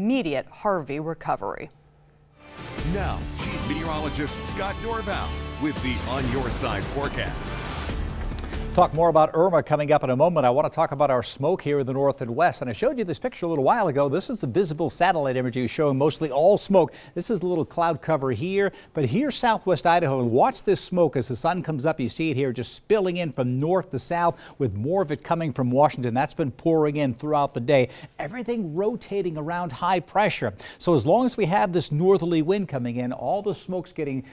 immediate Harvey recovery. Now, Chief Meteorologist Scott Dorval with the On Your Side forecast. Talk more about Irma coming up in a moment. I want to talk about our smoke here in the north and west. And I showed you this picture a little while ago. This is the visible satellite imagery showing mostly all smoke. This is a little cloud cover here, but here's southwest Idaho. And watch this smoke as the sun comes up. You see it here just spilling in from north to south with more of it coming from Washington. That's been pouring in throughout the day. Everything rotating around high pressure. So as long as we have this northerly wind coming in, all the smoke's getting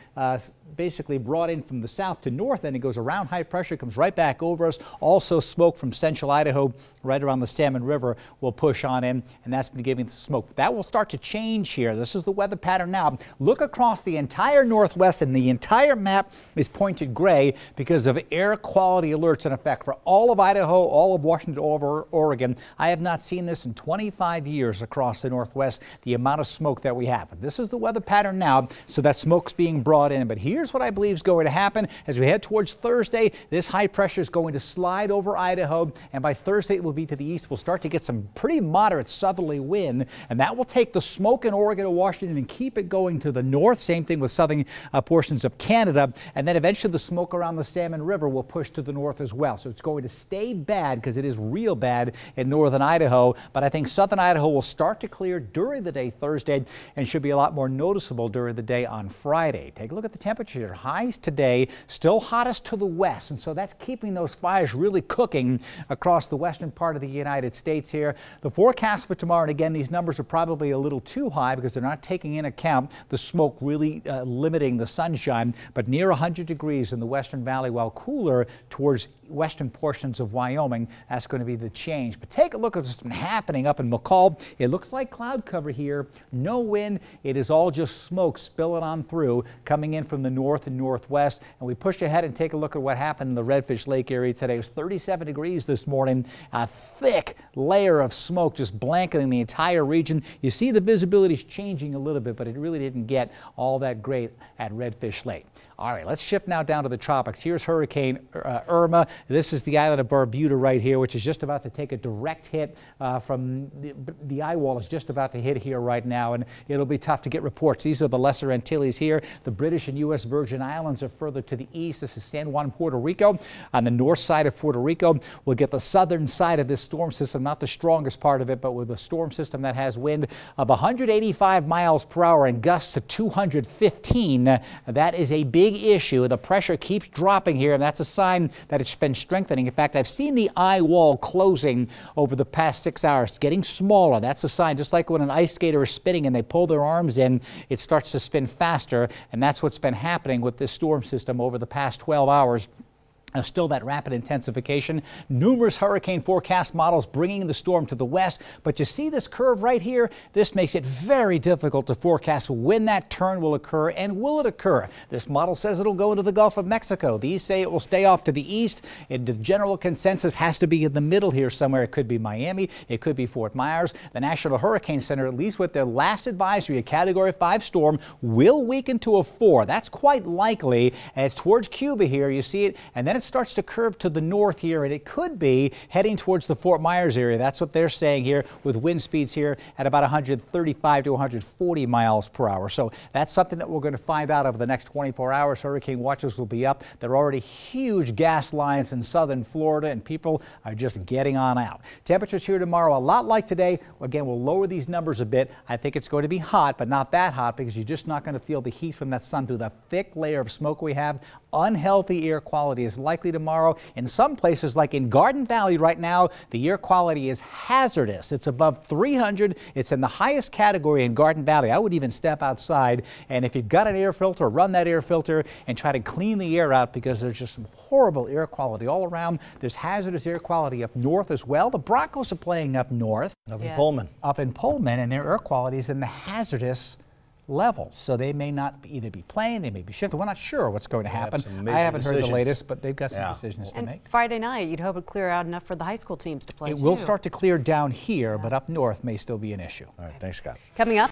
basically brought in from the south to north, and it goes around high pressure, comes right back over us. Also smoke from central Idaho right around the Salmon River will push on in, and that's been giving the smoke. That will start to change here. This is the weather pattern now. Look across the entire northwest, and the entire map is pointed gray because of air quality alerts in effect for all of Idaho, all of Washington, all over Oregon. I have not seen this in 25 years across the northwest, the amount of smoke that we have. But this is the weather pattern now, so that smoke's being brought in. But here's what I believe is going to happen as we head towards Thursday. This high pressure is going to slide over Idaho, and by Thursday it will be to the east. We'll start to get some pretty moderate southerly wind, and that will take the smoke in Oregon to Washington and keep it going to the north. Same thing with southern portions of Canada, and then eventually the smoke around the Salmon River will push to the north as well. So it's going to stay bad because it is real bad in northern Idaho, but I think southern Idaho will start to clear during the day Thursday and should be a lot more noticeable during the day on Friday. Take a look at the temperature. Highs today still hottest to the west, and so that's keeping those fires really cooking across the western part of the United States here. The forecast for tomorrow, and again, these numbers are probably a little too high because they're not taking into account the smoke really limiting the sunshine, but near 100 degrees in the Western Valley, while cooler towards western portions of Wyoming. That's going to be the change. But take a look at what's been happening up in McCall. It looks like cloud cover here. No wind. It is all just smoke spilling on through, coming in from the north and northwest. And we push ahead and take a look at what happened in the Redfish Lake area today. It was 37 degrees this morning. A thick layer of smoke just blanketing the entire region. You see the visibility is changing a little bit, but it really didn't get all that great at Redfish Lake. All right, let's shift now down to the tropics. Here's Hurricane Irma. This is the island of Barbuda right here, which is just about to take a direct hit from the eye wall is just about to hit here right now, and it'll be tough to get reports. These are the Lesser Antilles here. The British and U.S. Virgin Islands are further to the east. This is San Juan, Puerto Rico. On the north side of Puerto Rico, we'll get the southern side of this storm system, not the strongest part of it, but with a storm system that has wind of 185 miles per hour and gusts to 215. That is a big issue. The pressure keeps dropping here, and that's a sign that it's been strengthening. In fact, I've seen the eye wall closing over the past 6 hours, getting smaller. That's a sign, just like when an ice skater is spinning and they pull their arms in, it starts to spin faster, and that's what's been happening with this storm system over the past 12 hours. Still that rapid intensification. Numerous hurricane forecast models bringing the storm to the west, but you see this curve right here? This makes it very difficult to forecast when that turn will occur, and will it occur? This model says it'll go into the Gulf of Mexico. These say it will stay off to the east, and the general consensus has to be in the middle here somewhere. It could be Miami, it could be Fort Myers. The National Hurricane Center, at least with their last advisory, a Category 5 storm will weaken to a 4. That's quite likely, and it's towards Cuba here. You see it, and then it starts to curve to the north here, and it could be heading towards the Fort Myers area. That's what they're saying here, with wind speeds here at about 135 to 140 miles per hour. So that's something that we're going to find out over the next 24 hours. Hurricane watches will be up. There are already huge gas lines in southern Florida, and people are just getting on out. Temperatures here tomorrow, a lot like today. Again, we'll lower these numbers a bit. I think it's going to be hot, but not that hot, because you're just not going to feel the heat from that sun through the thick layer of smoke we have. Unhealthy air quality is likely tomorrow. In some places, like in Garden Valley right now, the air quality is hazardous. It's above 300. It's in the highest category in Garden Valley. I would even step outside, and if you've got an air filter, run that air filter and try to clean the air out, because there's just some horrible air quality all around. There's hazardous air quality up north as well. The Broncos are playing up north. Up in Pullman. Up in Pullman, and their air quality is in the hazardous levels. So they may not either be playing, they may be shifted. We're not sure what's going to happen. I haven't heard the latest, but they've got some decisions to make. Friday night, you'd hope it would clear out enough for the high school teams to play. It will start to clear down here, but up north may still be an issue. All right, thanks, Scott. Coming up.